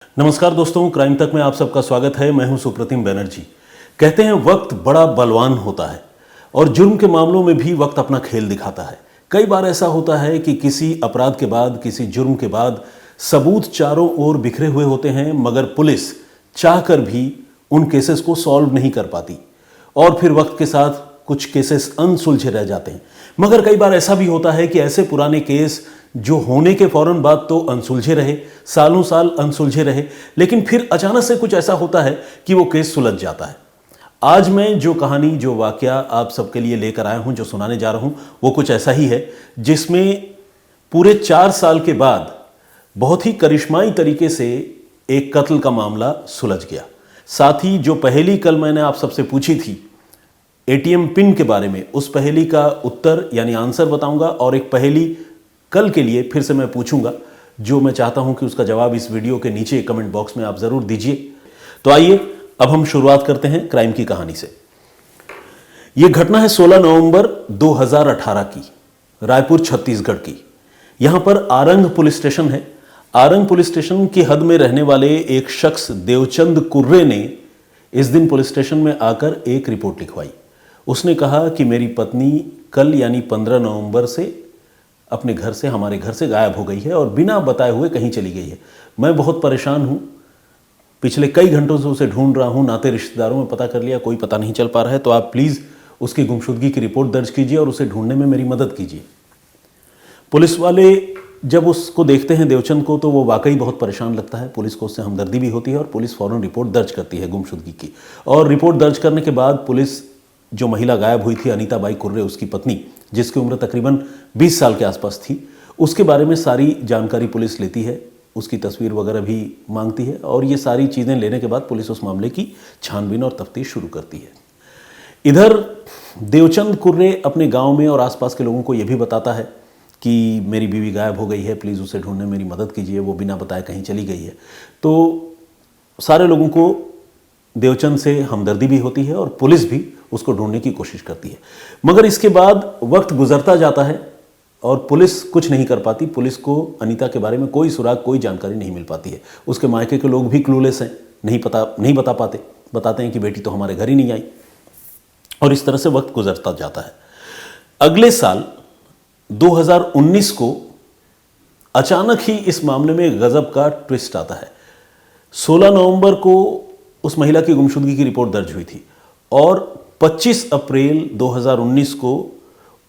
नमस्कार दोस्तों, क्राइम तक में आप सबका स्वागत है। मैं हूं सुप्रतिम बैनर्जी। कहते हैं वक्त बड़ा बलवान होता है और जुर्म के मामलों में भी वक्त अपना खेल दिखाता है। कई बार ऐसा होता है कि किसी अपराध के बाद, किसी जुर्म के बाद सबूत चारों ओर बिखरे हुए होते हैं, मगर पुलिस चाहकर भी उन केसेस को सॉल्व नहीं कर पाती और फिर वक्त के साथ कुछ केसेस अनसुलझे रह जाते हैं। मगर कई बार ऐसा भी होता है कि ऐसे पुराने केस जो होने के फौरन बाद तो अनसुलझे रहे, सालों साल अनसुलझे रहे, लेकिन फिर अचानक से कुछ ऐसा होता है कि वो केस सुलझ जाता है। आज मैं जो कहानी, जो वाकया आप सबके लिए लेकर आया हूं, जो सुनाने जा रहा हूं, वो कुछ ऐसा ही है जिसमें पूरे 4 साल के बाद बहुत ही करिश्माई तरीके से एक कत्ल का मामला सुलझ गया। साथ ही जो पहेली कल मैंने आप सबसे पूछी थी एटीएम पिन के बारे में, उस पहेली का उत्तर यानी आंसर बताऊंगा और एक पहेली कल के लिए फिर से मैं पूछूंगा, जो मैं चाहता हूं कि उसका जवाब इस वीडियो के नीचे कमेंट बॉक्स में आप जरूर दीजिए। तो आइए अब हम शुरुआत करते हैं क्राइम की कहानी से। यह घटना है 16 नवंबर 2018 की, रायपुर छत्तीसगढ़ की। यहां पर आरंग पुलिस स्टेशन है। आरंग पुलिस स्टेशन की हद में रहने वाले एक शख्स देवचंद कुर्रे ने इस दिन पुलिस स्टेशन में आकर एक रिपोर्ट लिखवाई। उसने कहा कि मेरी पत्नी कल यानी 15 नवंबर से अपने घर से, हमारे घर से गायब हो गई है और बिना बताए हुए कहीं चली गई है। मैं बहुत परेशान हूं, पिछले कई घंटों से उसे ढूंढ रहा हूं, नाते रिश्तेदारों में पता कर लिया, कोई पता नहीं चल पा रहा है। तो आप प्लीज़ उसकी गुमशुदगी की रिपोर्ट दर्ज कीजिए और उसे ढूंढने में मेरी मदद कीजिए। पुलिस वाले जब उसको देखते हैं देवचंद को, तो वो वाकई बहुत परेशान लगता है। पुलिस को उससे हमदर्दी भी होती है और पुलिस फ़ौरन रिपोर्ट दर्ज करती है गुमशुदगी की। और रिपोर्ट दर्ज करने के बाद पुलिस जो महिला गायब हुई थी, अनीता बाई कुर्रे, उसकी पत्नी, जिसकी उम्र तकरीबन 20 साल के आसपास थी, उसके बारे में सारी जानकारी पुलिस लेती है, उसकी तस्वीर वगैरह भी मांगती है और ये सारी चीज़ें लेने के बाद पुलिस उस मामले की छानबीन और तफ्तीश शुरू करती है। इधर देवचंद कुर्रे अपने गांव में और आसपास के लोगों को यह भी बताता है कि मेरी बीवी गायब हो गई है, प्लीज़ उसे ढूंढने में मेरी मदद कीजिए, वो बिना बताए कहीं चली गई है। तो सारे लोगों को देवचंद से हमदर्दी भी होती है और पुलिस भी उसको ढूंढने की कोशिश करती है। मगर इसके बाद वक्त गुजरता जाता है और पुलिस कुछ नहीं कर पाती। पुलिस को अनीता के बारे में कोई सुराग, कोई जानकारी नहीं मिल पाती है। उसके मायके के लोग भी क्लूलेस हैं, नहीं बता पाते, बताते हैं कि बेटी तो हमारे घर ही नहीं आई। और इस तरह से वक्त गुजरता जाता है। अगले साल 2019 को अचानक ही इस मामले में गजब का ट्विस्ट आता है। 16 नवंबर को उस महिला की गुमशुदगी की रिपोर्ट दर्ज हुई थी और 25 अप्रैल 2019 को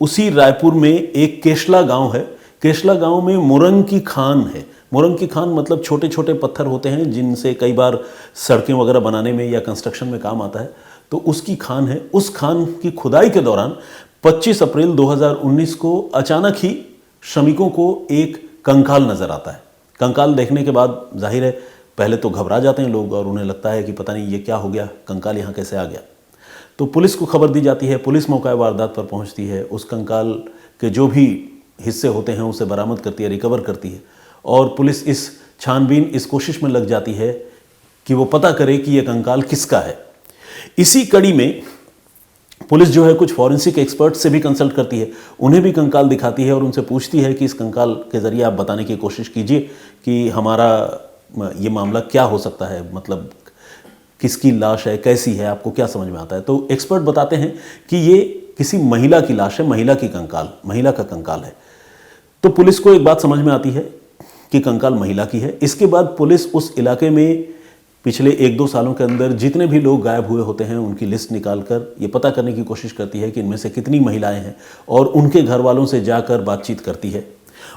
उसी रायपुर में एक केशला गांव है। केशला गांव में मुरंग की खान है। मुरंग की खान मतलब छोटे छोटे पत्थर होते हैं जिनसे कई बार सड़कें वगैरह बनाने में या कंस्ट्रक्शन में काम आता है, तो उसकी खान है। उस खान की खुदाई के दौरान 25 अप्रैल 2019 को अचानक ही श्रमिकों को एक कंकाल नजर आता है। कंकाल देखने के बाद जाहिर है पहले तो घबरा जाते हैं लोग और उन्हें लगता है कि पता नहीं ये क्या हो गया, कंकाल यहाँ कैसे आ गया। तो पुलिस को खबर दी जाती है। पुलिस मौका वारदात पर पहुंचती है, उस कंकाल के जो भी हिस्से होते हैं उसे बरामद करती है, रिकवर करती है और पुलिस इस छानबीन, इस कोशिश में लग जाती है कि वो पता करे कि यह कंकाल किसका है। इसी कड़ी में पुलिस जो है कुछ फॉरेंसिक एक्सपर्ट से भी कंसल्ट करती है, उन्हें भी कंकाल दिखाती है और उनसे पूछती है कि इस कंकाल के जरिए आप बताने की कोशिश कीजिए कि हमारा ये मामला क्या हो सकता है, मतलब किसकी लाश है, कैसी है, आपको क्या समझ में आता है। तो एक्सपर्ट बताते हैं कि ये किसी महिला की लाश है, महिला का कंकाल है। तो पुलिस को एक बात समझ में आती है कि कंकाल महिला की है। इसके बाद पुलिस उस इलाके में पिछले 1-2 सालों के अंदर जितने भी लोग गायब हुए होते हैं उनकी लिस्ट निकालकर ये पता करने की कोशिश करती है कि इनमें से कितनी महिलाएं हैं और उनके घर वालों से जाकर बातचीत करती है।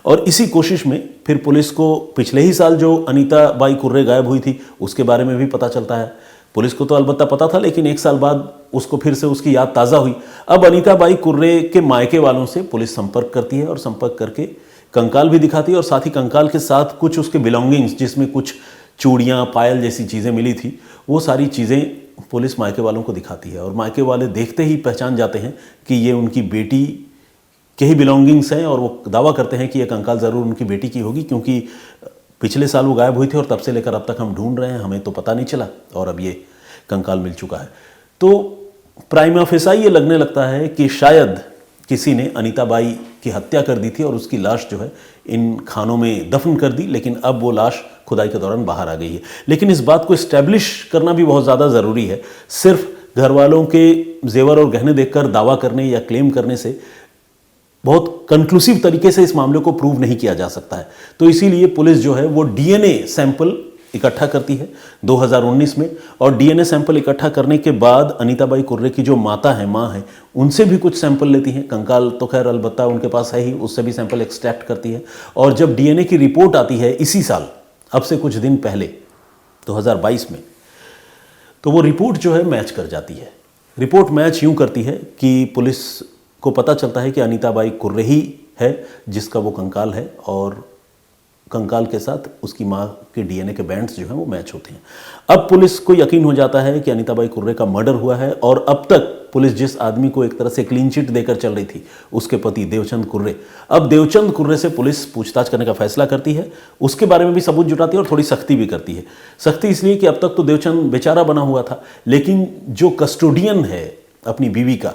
और इसी कोशिश में फिर पुलिस को पिछले ही साल जो अनीता बाई कुर्रे गायब हुई थी उसके बारे में भी पता चलता है। पुलिस को तो अलबत्ता पता था, लेकिन 1 साल बाद उसको फिर से उसकी याद ताज़ा हुई। अब अनीता बाई कुर्रे के मायके वालों से पुलिस संपर्क करती है और संपर्क करके कंकाल भी दिखाती है और साथ ही कंकाल के साथ कुछ उसके बिलोंगिंग्स, जिसमें कुछ चूड़ियाँ, पायल जैसी चीज़ें मिली थी, वो सारी चीज़ें पुलिस मायके वालों को दिखाती है। और मायके वाले देखते ही पहचान जाते हैं कि ये उनकी बेटी के ही बिलोंगिंग्स हैं और वो दावा करते हैं कि ये कंकाल ज़रूर उनकी बेटी की होगी, क्योंकि पिछले साल वो गायब हुई थी और तब से लेकर अब तक हम ढूंढ रहे हैं, हमें तो पता नहीं चला और अब ये कंकाल मिल चुका है। तो प्राइमा फेसाई ये लगने लगता है कि शायद किसी ने अनीता बाई की हत्या कर दी थी और उसकी लाश जो है इन खानों में दफन कर दी, लेकिन अब वो लाश खुदाई के दौरान बाहर आ गई है। लेकिन इस बात को इस्टेब्लिश करना भी बहुत ज़्यादा ज़रूरी है। सिर्फ घर वालों के जेवर और गहने देखकर दावा करने या क्लेम करने से बहुत कंक्लूसिव तरीके से इस मामले को प्रूव नहीं किया जा सकता है। तो इसीलिए पुलिस जो है वो डीएनए सैंपल इकट्ठा करती है 2019 में, और डीएनए सैंपल इकट्ठा करने के बाद अनीता बाई कुर्रे की जो माता है, माँ है, उनसे भी कुछ सैंपल लेती हैं। कंकाल तो खैर अलबत्ता उनके पास है ही, उससे भी सैंपल एक्सट्रैक्ट करती है। और जब डीएनए की रिपोर्ट आती है इसी साल, अब से कुछ दिन पहले 2022 में, तो वो रिपोर्ट जो है मैच कर जाती है। रिपोर्ट मैच यूं करती है कि पुलिस को पता चलता है कि अनीता बाई कुर्रे ही है जिसका वो कंकाल है, और कंकाल के साथ उसकी माँ के डीएनए के बैंड्स जो हैं वो मैच होते हैं। अब पुलिस को यकीन हो जाता है कि अनीता बाई कुर्रे का मर्डर हुआ है, और अब तक पुलिस जिस आदमी को एक तरह से क्लीन चिट देकर चल रही थी, उसके पति देवचंद कुर्रे, अब देवचंद कुर्रे से पुलिस पूछताछ करने का फैसला करती है। उसके बारे में भी सबूत जुटाती है और थोड़ी सख्ती भी करती है। सख्ती इसलिए कि अब तक तो देवचंद बेचारा बना हुआ था, लेकिन जो कस्टोडियन है अपनी बीवी का,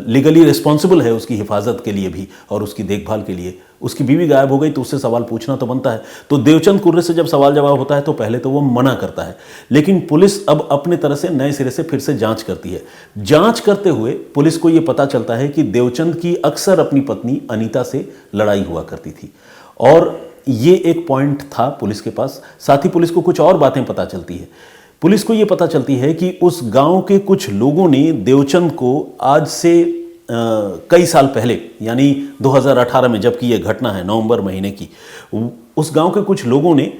लीगली रिस्पॉन्सिबल है उसकी हिफाजत के लिए भी और उसकी देखभाल के लिए, उसकी बीवी गायब हो गई तो उससे सवाल पूछना तो बनता है। तो देवचंद कुर्रे से जब सवाल जवाब होता है तो पहले तो वो मना करता है, लेकिन पुलिस अब अपने तरह से नए सिरे से फिर से जांच करती है। जांच करते हुए पुलिस को ये पता चलता है कि देवचंद की अक्सर अपनी पत्नी अनीता से लड़ाई हुआ करती थी, और ये एक पॉइंट था पुलिस के पास। साथ ही पुलिस को कुछ और बातें पता चलती है। पुलिस को ये पता चलती है कि उस गांव के कुछ लोगों ने देवचंद को आज से कई साल पहले, यानी 2018 में जबकि यह घटना है नवंबर महीने की, उस गांव के कुछ लोगों ने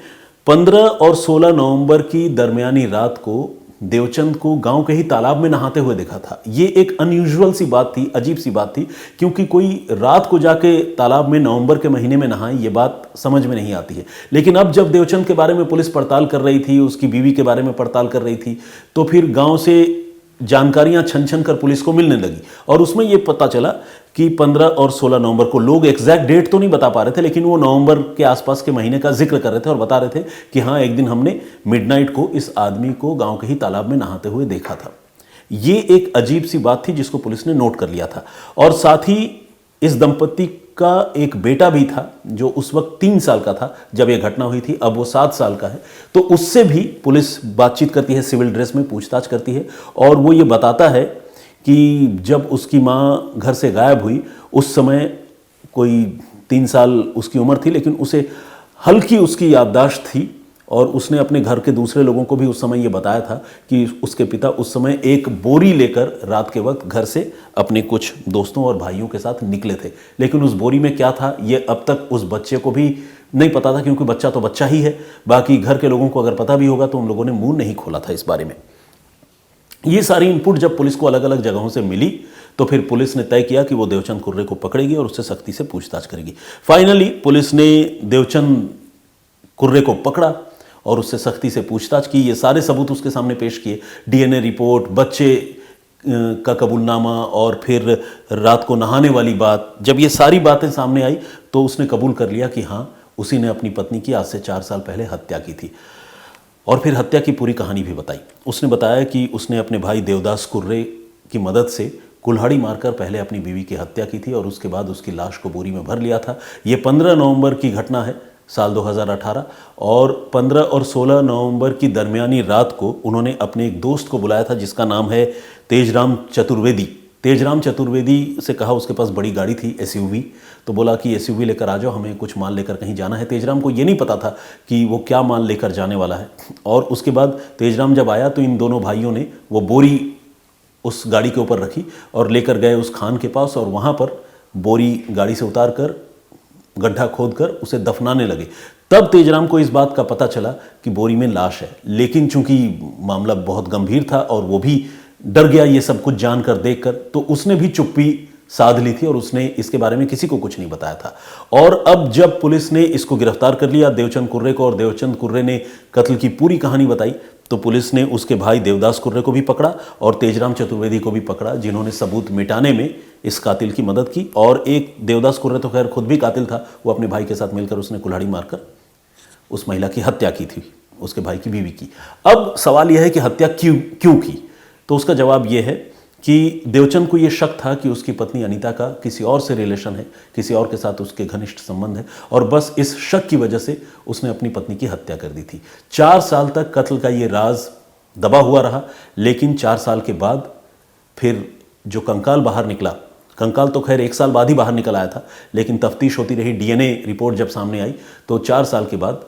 15 और 16 नवंबर की दरमियानी रात को देवचंद को गांव के ही तालाब में नहाते हुए देखा था। ये एक अनयूजुअल सी बात थी, अजीब सी बात थी, क्योंकि कोई रात को जाके तालाब में नवंबर के महीने में नहाए, ये बात समझ में नहीं आती है। लेकिन अब जब देवचंद के बारे में पुलिस पड़ताल कर रही थी, उसकी बीवी के बारे में पड़ताल कर रही थी, तो फिर गांव से जानकारियां छन छन कर पुलिस को मिलने लगी, और उसमें यह पता चला कि 15 और 16 नवंबर को, लोग एग्जैक्ट डेट तो नहीं बता पा रहे थे, लेकिन वो नवंबर के आसपास के महीने का जिक्र कर रहे थे और बता रहे थे कि हाँ, एक दिन हमने मिडनाइट को इस आदमी को गांव के ही तालाब में नहाते हुए देखा था। ये एक अजीब सी बात थी जिसको पुलिस ने नोट कर लिया था। और साथ ही इस दंपत्ति का एक बेटा भी था जो उस वक्त 3 साल का था जब यह घटना हुई थी, अब वो 7 साल का है। तो उससे भी पुलिस बातचीत करती है, सिविल ड्रेस में पूछताछ करती है, और वो ये बताता है कि जब उसकी माँ घर से गायब हुई उस समय कोई 3 साल उसकी उम्र थी, लेकिन उसे हल्की उसकी याददाश्त थी, और उसने अपने घर के दूसरे लोगों को भी उस समय ये बताया था कि उसके पिता उस समय एक बोरी लेकर रात के वक्त घर से अपने कुछ दोस्तों और भाइयों के साथ निकले थे। लेकिन उस बोरी में क्या था ये अब तक उस बच्चे को भी नहीं पता था, क्योंकि बच्चा तो बच्चा ही है। बाकी घर के लोगों को अगर पता भी होगा तो उन लोगों ने मुंह नहीं खोला था इस बारे में। ये सारी इनपुट जब पुलिस को अलग अलग जगहों से मिली तो फिर पुलिस ने तय किया कि वो देवचंद कुर्रे को पकड़ेगी और उससे सख्ती से पूछताछ करेगी। फाइनली पुलिस ने देवचंद कुर्रे को पकड़ा और उससे सख्ती से पूछताछ की। ये सारे सबूत उसके सामने पेश किए, डीएनए रिपोर्ट, बच्चे का कबूलनामा, और फिर रात को नहाने वाली बात। जब ये सारी बातें सामने आई तो उसने कबूल कर लिया कि हाँ, उसी ने अपनी पत्नी की आज से 4 साल पहले हत्या की थी। और फिर हत्या की पूरी कहानी भी बताई। उसने बताया कि उसने अपने भाई देवदास कुर्रे की मदद से कुल्हाड़ी मारकर पहले अपनी बीवी की हत्या की थी और उसके बाद उसकी लाश को बोरी में भर लिया था। ये 15 नवंबर की घटना है साल 2018, और 15 और 16 नवंबर की दरमियानी रात को उन्होंने अपने एक दोस्त को बुलाया था जिसका नाम है तेजराम चतुर्वेदी। तेजराम चतुर्वेदी से कहा, उसके पास बड़ी गाड़ी थी एसयूवी, तो बोला कि एसयूवी लेकर आ जाओ, हमें कुछ माल लेकर कहीं जाना है। तेजराम को ये नहीं पता था कि वो क्या माल लेकर जाने वाला है। और उसके बाद तेजराम जब आया तो इन दोनों भाइयों ने वो बोरी उस गाड़ी के ऊपर रखी और लेकर गए उस खान के पास, और वहाँ पर बोरी गाड़ी से उतार कर गड्ढा खोदकर उसे दफनाने लगे। तब तेजराम को इस बात का पता चला कि बोरी में लाश है, लेकिन चूंकि मामला बहुत गंभीर था और वो भी डर गया ये सब कुछ जानकर, देखकर, तो उसने भी चुप्पी साध ली थी और उसने इसके बारे में किसी को कुछ नहीं बताया था। और अब जब पुलिस ने इसको गिरफ्तार कर लिया, देवचंद कुर्रे को, और देवचंद कुर्रे ने कत्ल की पूरी कहानी बताई, तो पुलिस ने उसके भाई देवदास कुर्रे को भी पकड़ा और तेजराम चतुर्वेदी को भी पकड़ा, जिन्होंने सबूत मिटाने में इस कातिल की मदद की। और एक देवदास कुर्रे तो खैर खुद भी कातिल था, वो अपने भाई के साथ मिलकर उसने कुल्हाड़ी मारकर उस महिला की हत्या की थी, उसके भाई की बीवी की। अब सवाल यह है कि हत्या क्यों की, तो उसका जवाब यह है कि देवचंद को ये शक था कि उसकी पत्नी अनीता का किसी और से रिलेशन है, किसी और के साथ उसके घनिष्ठ संबंध है, और बस इस शक की वजह से उसने अपनी पत्नी की हत्या कर दी थी। 4 साल तक कत्ल का ये राज दबा हुआ रहा, लेकिन 4 साल के बाद फिर जो कंकाल बाहर निकला, कंकाल तो खैर 1 साल बाद ही बाहर निकल आया था, लेकिन तफ्तीश होती रही, डीएनए रिपोर्ट जब सामने आई तो 4 साल के बाद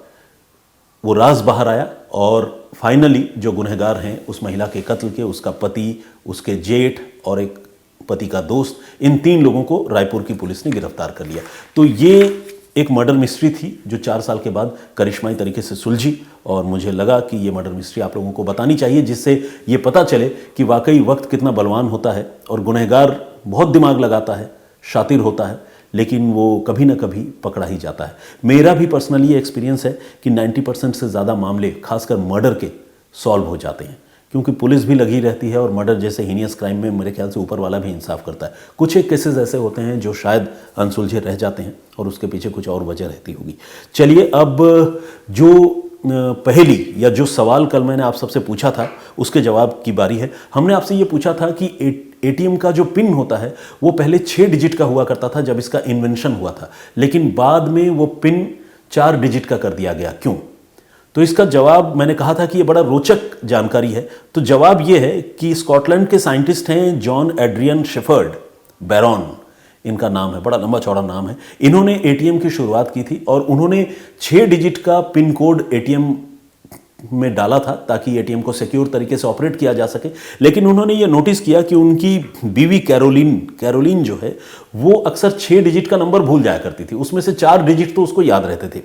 वो राज बाहर आया, और फाइनली जो गुनहगार हैं उस महिला के कत्ल के, उसका पति, उसके जेठ और एक पति का दोस्त, इन 3 लोगों को रायपुर की पुलिस ने गिरफ्तार कर लिया। तो ये एक मर्डर मिस्ट्री थी जो 4 साल के बाद करिश्माई तरीके से सुलझी, और मुझे लगा कि ये मर्डर मिस्ट्री आप लोगों को बतानी चाहिए, जिससे ये पता चले कि वाकई वक्त कितना बलवान होता है और गुनहगार बहुत दिमाग लगाता है, शातिर होता है, लेकिन वो कभी ना कभी पकड़ा ही जाता है। मेरा भी पर्सनली ये एक्सपीरियंस है कि 90% से ज़्यादा मामले खासकर मर्डर के सॉल्व हो जाते हैं, क्योंकि पुलिस भी लगी रहती है और मर्डर जैसे हीनियस क्राइम में मेरे ख्याल से ऊपर वाला भी इंसाफ करता है। कुछ एक केसेस ऐसे होते हैं जो शायद अनसुलझे रह जाते हैं और उसके पीछे कुछ और वजह रहती होगी। चलिए, अब जो पहेली या जो सवाल कल मैंने आप सबसे पूछा था उसके जवाब की बारी है। हमने आपसे ये पूछा था कि एटीएम का जो पिन होता है वो पहले 6 डिजिट का हुआ करता था जब इसका इन्वेंशन हुआ था, लेकिन बाद में वो पिन 4 डिजिट का कर दिया गया, क्यों? तो इसका जवाब, मैंने कहा था कि ये बड़ा रोचक जानकारी है, तो जवाब ये है कि स्कॉटलैंड के साइंटिस्ट हैं जॉन एड्रियन शेफर्ड, बैरॉन इनका नाम है, बड़ा लंबा चौड़ा नाम है। इन्होंने एटीएम की शुरुआत की थी और उन्होंने 6 डिजिट का पिन कोड एटीएम में डाला था ताकि एटीएम को सिक्योर तरीके से ऑपरेट किया जा सके। लेकिन उन्होंने ये नोटिस किया कि उनकी बीवी कैरोलिन जो है वो अक्सर 6 डिजिट का नंबर भूल जाया करती थी, उसमें से 4 डिजिट तो उसको याद रहते थे।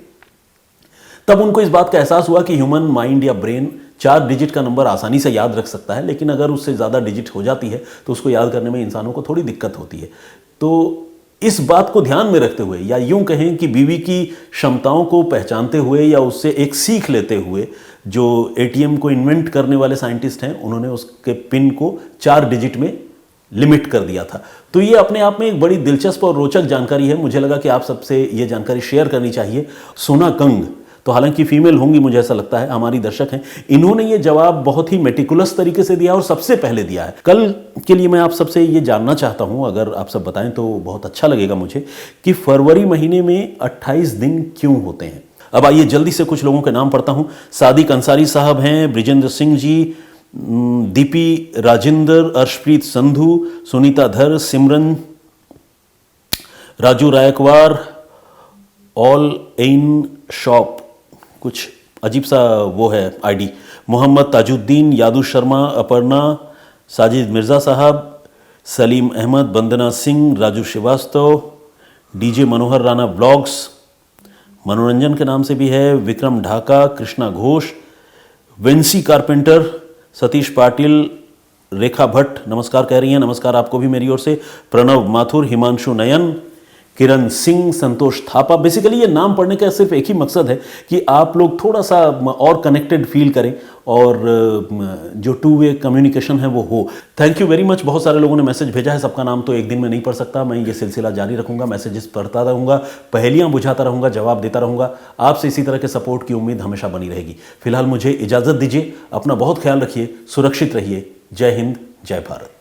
तब उनको इस बात का एहसास हुआ कि ह्यूमन माइंड या ब्रेन 4 डिजिट का नंबर आसानी से याद रख सकता है, लेकिन अगर उससे ज़्यादा डिजिट हो जाती है तो उसको याद करने में इंसानों को थोड़ी दिक्कत होती है। तो इस बात को ध्यान में रखते हुए, या यूं कहें कि बीवी की क्षमताओं को पहचानते हुए या उससे एक सीख लेते हुए, जो एटीएम को इन्वेंट करने वाले साइंटिस्ट हैं उन्होंने उसके पिन को 4 डिजिट में लिमिट कर दिया था। तो ये अपने आप में एक बड़ी दिलचस्प और रोचक जानकारी है। मुझे लगा कि आप सबसे ये जानकारी शेयर करनी चाहिए। सोना कंग, तो हालांकि फीमेल होंगी मुझे ऐसा लगता है, हमारी दर्शक हैं, इन्होंने ये जवाब बहुत ही मेटिकुलस तरीके से दिया और सबसे पहले दिया है। कल के लिए मैं आप सबसे ये जानना चाहता हूं, अगर आप सब बताएं तो बहुत अच्छा लगेगा मुझे, कि फरवरी महीने में 28 दिन क्यों होते हैं। अब आइए जल्दी से कुछ लोगों के नाम पढ़ता हूं। सादिक अंसारी साहब हैं, Brijendra Singh ji, Deepi Rajendra, Arshpreet Sandhu, Sunita Dhar, Simran, Raju Raikwar, all in shop, कुछ अजीब सा वो है आईडी, मोहम्मद ताजुद्दीन, यादू शर्मा, अपर्णा, साजिद मिर्ज़ा साहब, सलीम अहमद, वंदना सिंह, राजू श्रीवास्तव, डीजे मनोहर राणा ब्लॉग्स, मनोरंजन के नाम से भी है, विक्रम ढाका, कृष्णा घोष, वेंसी कारपेंटर, सतीश पाटिल, रेखा भट्ट नमस्कार कह रही हैं, नमस्कार आपको भी मेरी ओर से, प्रणव माथुर, हिमांशु नयन, किरण सिंह, संतोष थापा। बेसिकली ये नाम पढ़ने का सिर्फ एक ही मकसद है कि आप लोग थोड़ा सा और कनेक्टेड फील करें और जो 2 वे कम्युनिकेशन है वो हो। Thank you very much. बहुत सारे लोगों ने मैसेज भेजा है, सबका नाम तो एक दिन में नहीं पढ़ सकता, मैं ये सिलसिला जारी रखूंगा, मैसेजेस पढ़ता रहूंगा, पहेलियां बुझाता रहूंगा, जवाब देता रहूंगा। आपसे इसी तरह के सपोर्ट की उम्मीद हमेशा बनी रहेगी। फिलहाल मुझे इजाज़त दीजिए, अपना बहुत ख्याल रखिए, सुरक्षित रहिए। जय हिंद, जय भारत।